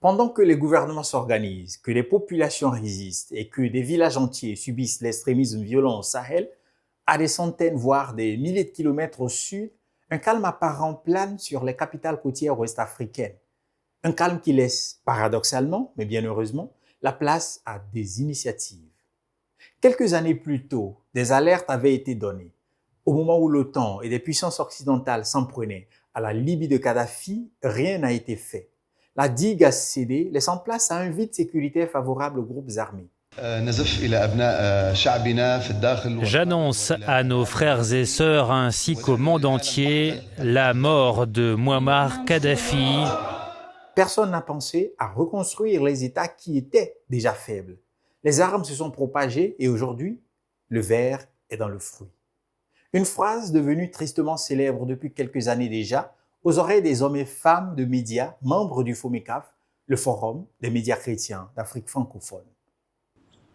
Pendant que les gouvernements s'organisent, que les populations résistent et que des villages entiers subissent l'extrémisme violent au Sahel, à des centaines voire des milliers de kilomètres au sud, un calme apparent plane sur les capitales côtières ouest-africaines. Un calme qui laisse, paradoxalement, mais bien heureusement, la place à des initiatives. Quelques années plus tôt, des alertes avaient été données. Au moment où l'OTAN et des puissances occidentales s'en prenaient à la Libye de Kadhafi, rien n'a été fait. La digue a cédé, laissant place à un vide sécuritaire favorable aux groupes armés. J'annonce à nos frères et sœurs ainsi qu'au monde entier la mort de Muammar Kadhafi. Personne n'a pensé à reconstruire les États qui étaient déjà faibles. Les armes se sont propagées et aujourd'hui, le ver est dans le fruit. Une phrase devenue tristement célèbre depuis quelques années déjà, aux oreilles des hommes et femmes de médias, membres du FOMECAF, le Forum des médias chrétiens d'Afrique francophone.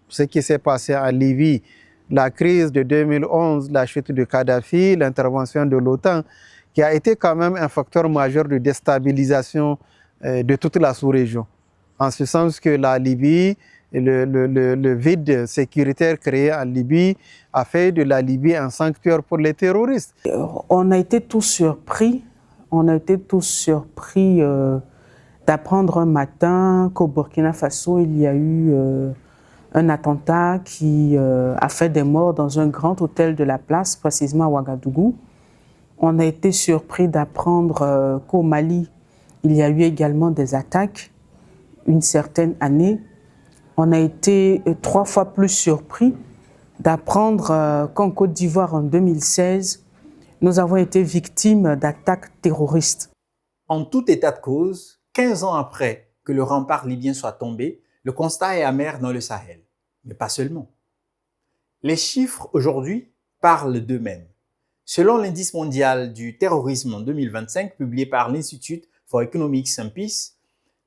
Ce qui s'est passé en Libye, la crise de 2011, la chute de Kadhafi, l'intervention de l'OTAN, qui a été quand même un facteur majeur de déstabilisation de toute la sous-région. En ce sens que la Libye, le vide sécuritaire créé en Libye a fait de la Libye un sanctuaire pour les terroristes. On a été tous surpris, d'apprendre un matin qu'au Burkina Faso, il y a eu un attentat qui a fait des morts dans un grand hôtel de la place, précisément à Ouagadougou. On a été surpris d'apprendre qu'au Mali, il y a eu également des attaques une certaine année. On a été 3 fois plus surpris d'apprendre qu'en Côte d'Ivoire, en 2016, nous avons été victimes d'attaques terroristes. En tout état de cause, 15 ans après que le rempart libyen soit tombé, le constat est amer dans le Sahel. Mais pas seulement. Les chiffres aujourd'hui parlent d'eux-mêmes. Selon l'indice mondial du terrorisme en 2025, publié par l'Institute for Economic and Peace,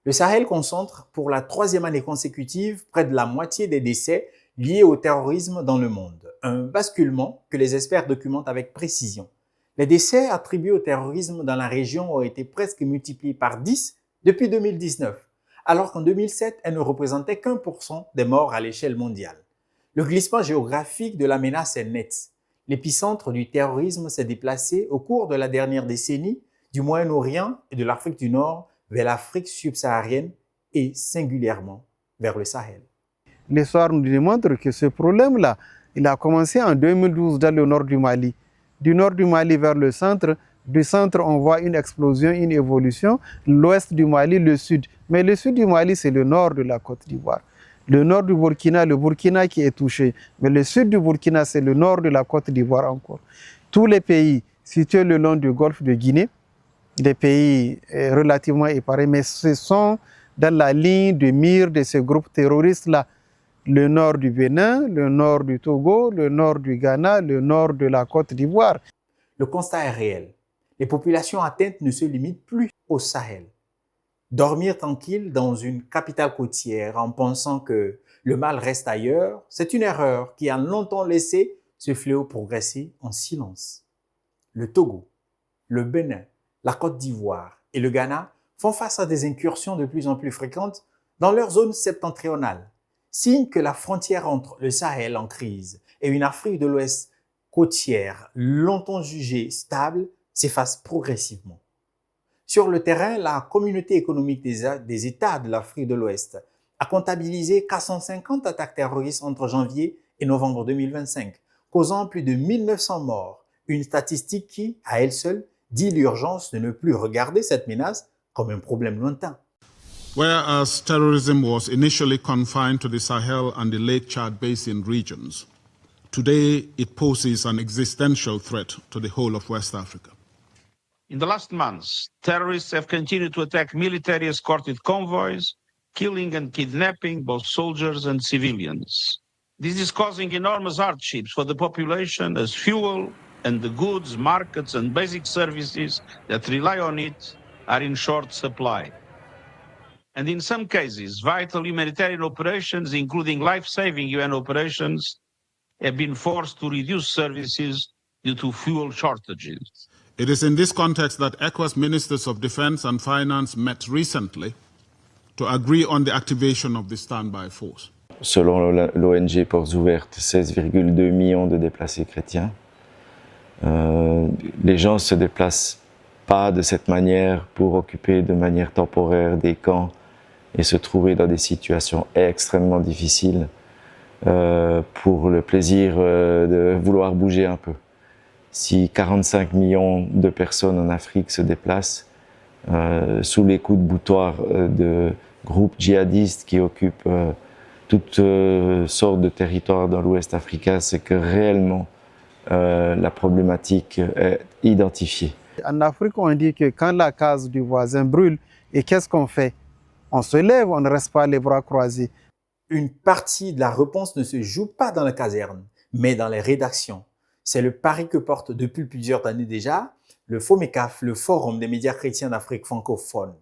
le Sahel concentre pour la 3e année consécutive près de la moitié des décès liés au terrorisme dans le monde. Un basculement que les experts documentent avec précision. Les décès attribués au terrorisme dans la région ont été presque multipliés par 10 depuis 2019, alors qu'en 2007, elles ne représentaient qu'1% des morts à l'échelle mondiale. Le glissement géographique de la menace est net. L'épicentre du terrorisme s'est déplacé au cours de la dernière décennie du Moyen-Orient et de l'Afrique du Nord vers l'Afrique subsaharienne et singulièrement vers le Sahel. L'histoire nous démontre que ce problème-là, il a commencé en 2012 dans le nord du Mali. Du nord du Mali vers le centre, du centre on voit une explosion, une évolution, l'ouest du Mali, le sud. Mais le sud du Mali, c'est le nord de la Côte d'Ivoire. Le nord du Burkina, le Burkina qui est touché. Mais le sud du Burkina, c'est le nord de la Côte d'Ivoire encore. Tous les pays situés le long du golfe de Guinée, des pays relativement épargnés, mais ce sont dans la ligne de mire de ces groupes terroristes-là. Le nord du Bénin, le nord du Togo, le nord du Ghana, le nord de la Côte d'Ivoire. Le constat est réel. Les populations atteintes ne se limitent plus au Sahel. Dormir tranquille dans une capitale côtière en pensant que le mal reste ailleurs, c'est une erreur qui a longtemps laissé ce fléau progresser en silence. Le Togo, le Bénin, la Côte d'Ivoire et le Ghana font face à des incursions de plus en plus fréquentes dans leur zone septentrionale, signe que la frontière entre le Sahel en crise et une Afrique de l'Ouest côtière longtemps jugée stable s'efface progressivement. Sur le terrain, la communauté économique des États de l'Afrique de l'Ouest a comptabilisé 450 attaques terroristes entre janvier et novembre 2025, causant plus de 1900 morts, une statistique qui, à elle seule, dit l'urgence de ne plus regarder cette menace comme un problème lointain. Whereas terrorism was initially confined to the Sahel and the Lake Chad Basin regions, today it poses an existential threat to the whole of West Africa. In the last months, terrorists have continued to attack military escorted convoys, killing and kidnapping both soldiers and civilians. This is causing enormous hardships for the population as fuel and the goods, markets and basic services that rely on it are in short supply. And in some cases, vital humanitarian operations, including life-saving UN operations, have been forced to reduce services due to fuel shortages. It is in this context that ECOWAS ministers of defense and finance met recently to agree on the activation of the standby force. Selon l'ONG Portes Ouvertes, 16,2 millions de déplacés chrétiens. Les gens ne se déplacent pas de cette manière pour occuper de manière temporaire des camps et se trouver dans des situations extrêmement difficiles pour le plaisir de vouloir bouger un peu. Si 45 millions de personnes en Afrique se déplacent sous les coups de boutoir de groupes djihadistes qui occupent toutes sortes de territoires dans l'Ouest africain, c'est que réellement la problématique est identifiée. En Afrique, on dit que quand la case du voisin brûle, et qu'est-ce qu'on fait? On se lève, on ne reste pas les bras croisés. Une partie de la réponse ne se joue pas dans la caserne, mais dans les rédactions. C'est le pari que porte depuis plusieurs années déjà le FOMECAF, le Forum des médias chrétiens d'Afrique francophone.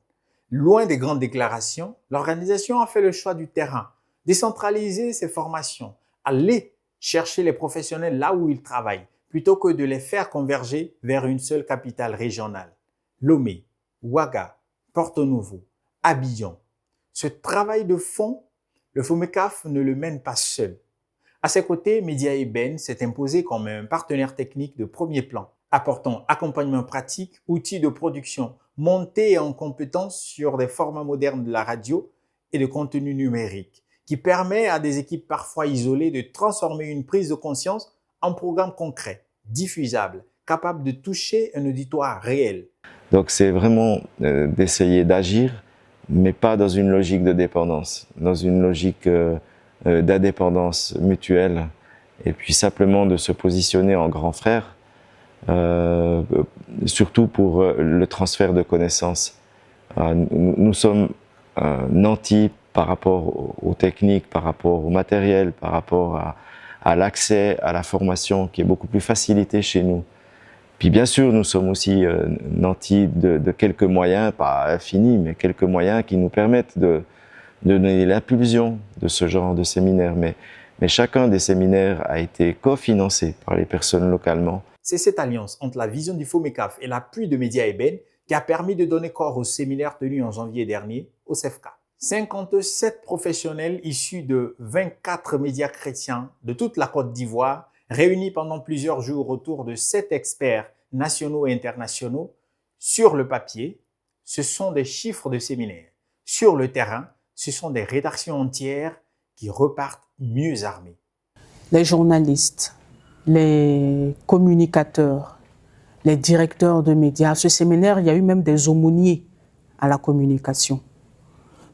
Loin des grandes déclarations, l'organisation a fait le choix du terrain, décentraliser ses formations, aller chercher les professionnels là où ils travaillent, plutôt que de les faire converger vers une seule capitale régionale. Lomé, Ouaga, Porto Novo, Abidjan. Ce travail de fond, le FOMECAF ne le mène pas seul. À ses côtés, Média Eben s'est imposé comme un partenaire technique de premier plan, apportant accompagnement pratique, outils de production, montée en compétences sur des formats modernes de la radio et de contenu numérique, qui permet à des équipes parfois isolées de transformer une prise de conscience en programme concret, diffusable, capable de toucher un auditoire réel. Donc c'est vraiment d'essayer d'agir, mais pas dans une logique de dépendance, dans une logique d'indépendance mutuelle, et puis simplement de se positionner en grand frère, surtout pour le transfert de connaissances. Nous sommes nantis par rapport aux techniques, par rapport au matériel, par rapport à l'accès à la formation qui est beaucoup plus facilité chez nous. Puis bien sûr, nous sommes aussi nantis de quelques moyens, pas infinis, mais quelques moyens qui nous permettent de donner l'impulsion de ce genre de séminaire. Mais chacun des séminaires a été cofinancé par les personnes localement. C'est cette alliance entre la vision du FOMECAF et l'appui de Média Eben qui a permis de donner corps au séminaire tenu en janvier dernier au CEFCA. 57 professionnels issus de 24 médias chrétiens de toute la Côte d'Ivoire, réunis pendant plusieurs jours autour de 7 experts nationaux et internationaux. Sur le papier, ce sont des chiffres de séminaire. Sur le terrain, ce sont des rédactions entières qui repartent mieux armées. Les journalistes, les communicateurs, les directeurs de médias. À ce séminaire, il y a eu même des aumôniers à la communication.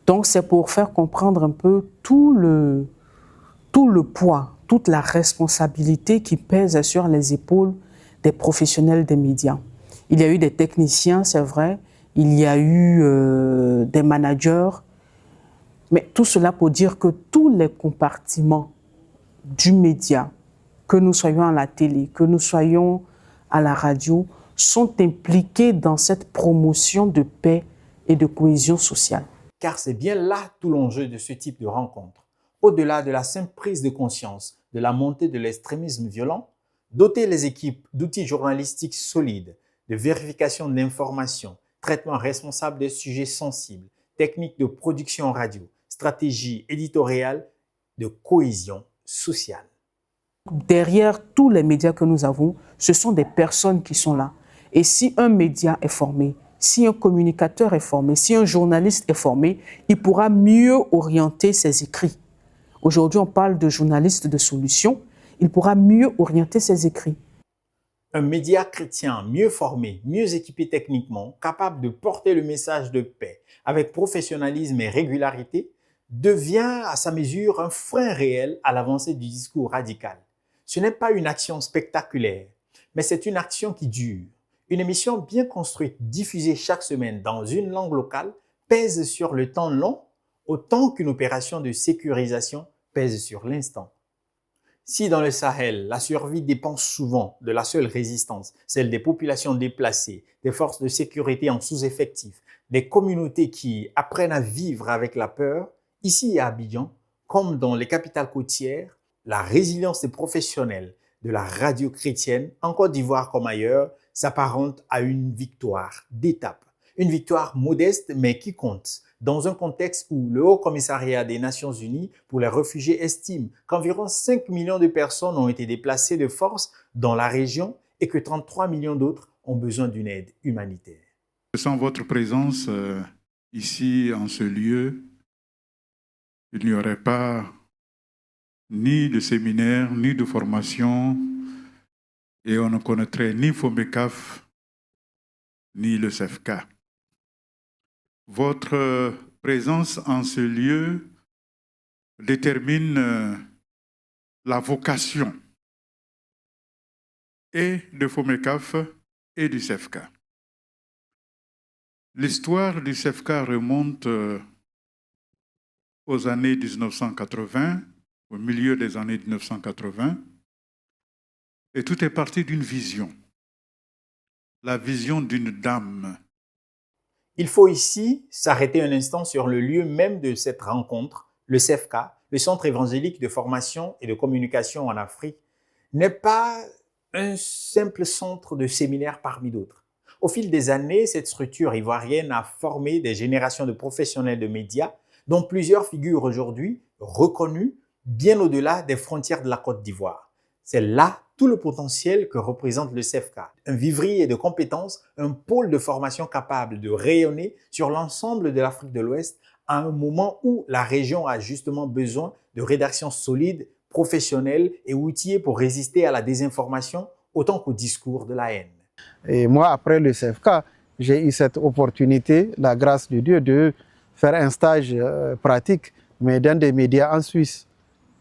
Donc, c'est pour faire comprendre un peu tout le poids, toute la responsabilité qui pèse sur les épaules des professionnels des médias. Il y a eu des techniciens, c'est vrai, il y a eu des managers, mais tout cela pour dire que tous les compartiments du média, que nous soyons à la télé, que nous soyons à la radio, sont impliqués dans cette promotion de paix et de cohésion sociale. Car c'est bien là tout l'enjeu de ce type de rencontre. Au-delà de la simple prise de conscience de la montée de l'extrémisme violent, doter les équipes d'outils journalistiques solides, de vérification de l'information, traitement responsable des sujets sensibles, techniques de production radio, stratégie éditoriale, de cohésion sociale. Derrière tous les médias que nous avons, ce sont des personnes qui sont là. Et si un média est formé, si un communicateur est formé, si un journaliste est formé, il pourra mieux orienter ses écrits. Aujourd'hui, on parle de journaliste de solution, il pourra mieux orienter ses écrits. Un média chrétien mieux formé, mieux équipé techniquement, capable de porter le message de paix avec professionnalisme et régularité, devient à sa mesure un frein réel à l'avancée du discours radical. Ce n'est pas une action spectaculaire, mais c'est une action qui dure. Une émission bien construite, diffusée chaque semaine dans une langue locale, pèse sur le temps long, autant qu'une opération de sécurisation pèse sur l'instant. Si dans le Sahel, la survie dépend souvent de la seule résistance, celle des populations déplacées, des forces de sécurité en sous-effectif, des communautés qui apprennent à vivre avec la peur, ici à Abidjan, comme dans les capitales côtières, la résilience des professionnels de la radio chrétienne, en Côte d'Ivoire comme ailleurs, s'apparente à une victoire d'étape. Une victoire modeste mais qui compte, dans un contexte où le Haut Commissariat des Nations Unies pour les réfugiés estime qu'environ 5 millions de personnes ont été déplacées de force dans la région et que 33 millions d'autres ont besoin d'une aide humanitaire. Sans votre présence ici, en ce lieu, il n'y aurait pas ni de séminaire, ni de formation, et on ne connaîtrait ni FOMECAF, ni le CEFK. Votre présence en ce lieu détermine la vocation et de FOMECAF et du CEFK. L'histoire du CEFK remonte aux années 1980, au milieu des années 1980, et tout est parti d'une vision, la vision d'une dame. Il faut ici s'arrêter un instant sur le lieu même de cette rencontre. Le CEFK, le Centre évangélique de formation et de communication en Afrique, n'est pas un simple centre de séminaire parmi d'autres. Au fil des années, cette structure ivoirienne a formé des générations de professionnels de médias dont plusieurs figurent aujourd'hui reconnues bien au-delà des frontières de la Côte d'Ivoire. C'est là tout le potentiel que représente le CEFK. Un vivrier de compétences, un pôle de formation capable de rayonner sur l'ensemble de l'Afrique de l'Ouest à un moment où la région a justement besoin de rédactions solides, professionnelles et outillées pour résister à la désinformation autant qu'au discours de la haine. Et moi, après le CEFK, j'ai eu cette opportunité, la grâce de Dieu, de faire un stage pratique, mais dans des médias en Suisse.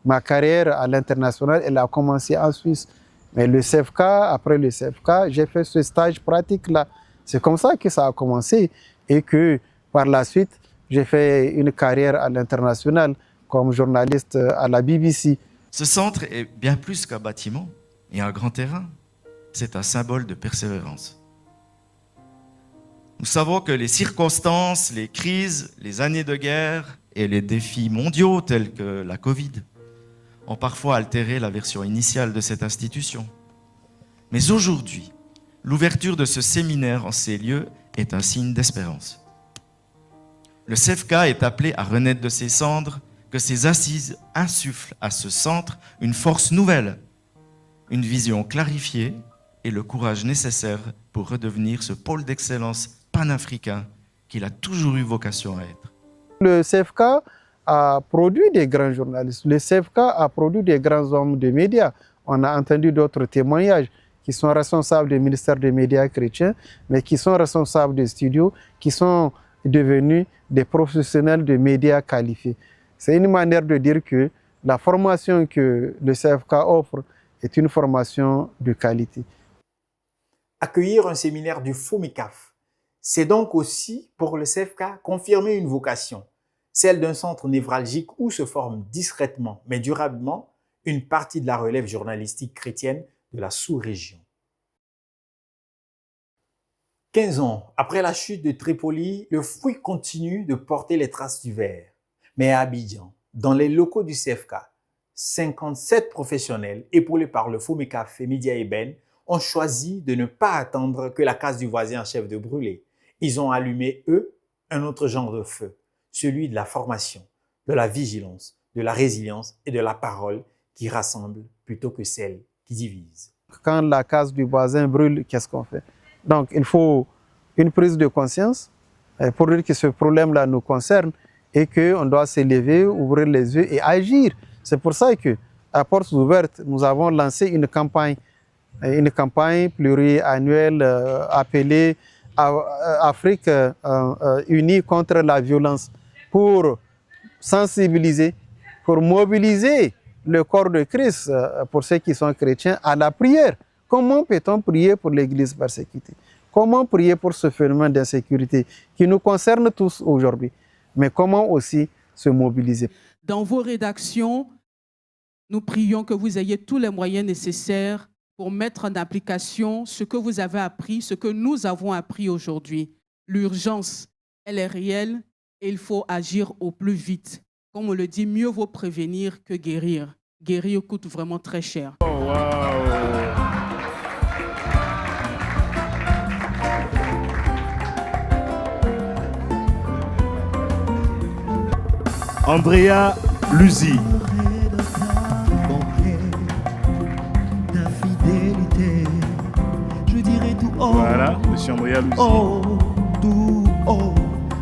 Ma carrière à l'international, elle a commencé en Suisse. Mais le CEFK, après le CEFK, j'ai fait ce stage pratique-là. C'est comme ça que ça a commencé et que par la suite, j'ai fait une carrière à l'international comme journaliste à la BBC. Ce centre est bien plus qu'un bâtiment et un grand terrain. C'est un symbole de persévérance. Nous savons que les circonstances, les crises, les années de guerre et les défis mondiaux tels que la Covid ont parfois altéré la version initiale de cette institution. Mais aujourd'hui, l'ouverture de ce séminaire en ces lieux est un signe d'espérance. Le CEFK est appelé à renaître de ses cendres, que ses assises insufflent à ce centre une force nouvelle, une vision clarifiée et le courage nécessaire pour redevenir ce pôle d'excellence panafricain qu'il a toujours eu vocation à être. Le CEFK a produit des grands journalistes. Le CEFK a produit des grands hommes de médias. On a entendu d'autres témoignages qui sont responsables du ministère des médias chrétiens, mais qui sont responsables des studios, qui sont devenus des professionnels de médias qualifiés. C'est une manière de dire que la formation que le CEFK offre est une formation de qualité. Accueillir un séminaire du FOMECAF, c'est donc aussi pour le CEFK confirmer une vocation, celle d'un centre névralgique où se forme discrètement mais durablement une partie de la relève journalistique chrétienne de la sous-région. 15 ans après la chute de Tripoli, le fruit continue de porter les traces du ver. Mais à Abidjan, dans les locaux du CEFK, 57 professionnels épaulés par le FOMECAF et Media Eben ont choisi de ne pas attendre que la case du voisin achève de brûler. Ils ont allumé, eux, un autre genre de feu, celui de la formation, de la vigilance, de la résilience et de la parole qui rassemble plutôt que celle qui divise. Quand la case du voisin brûle, qu'est-ce qu'on fait? Donc, il faut une prise de conscience pour dire que ce problème-là nous concerne et qu'on doit se lever, ouvrir les yeux et agir. C'est pour ça qu'à Portes Ouvertes, nous avons lancé une campagne pluriannuelle appelée Afrique unie contre la violence pour sensibiliser, pour mobiliser le corps de Christ, pour ceux qui sont chrétiens, à la prière. Comment peut-on prier pour l'Église persécutée? Comment prier pour ce phénomène d'insécurité qui nous concerne tous aujourd'hui? Mais comment aussi se mobiliser? Dans vos rédactions, nous prions que vous ayez tous les moyens nécessaires pour mettre en application ce que vous avez appris, ce que nous avons appris aujourd'hui. L'urgence, elle est réelle et il faut agir au plus vite. Comme on le dit, mieux vaut prévenir que guérir. Guérir coûte vraiment très cher. Oh, wow. Andrea Luzi. Voilà, monsieur Andrea Luzi.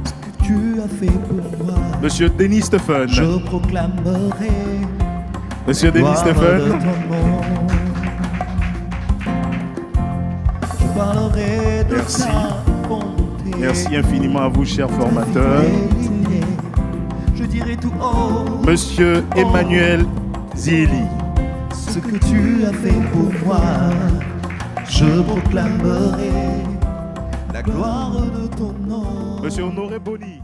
Ce que tu as fait pour moi. Monsieur Denis Stephen. Je proclamerai. Monsieur Denis Stephen. Je parlerai de Merci. ta bonté. Merci infiniment à vous, chers formateurs. Je dirai tout haut. Monsieur Emmanuel Zili. Ce que tu as fait pour moi, je proclamerai la gloire de ton nom. Monsieur Honoré Boni.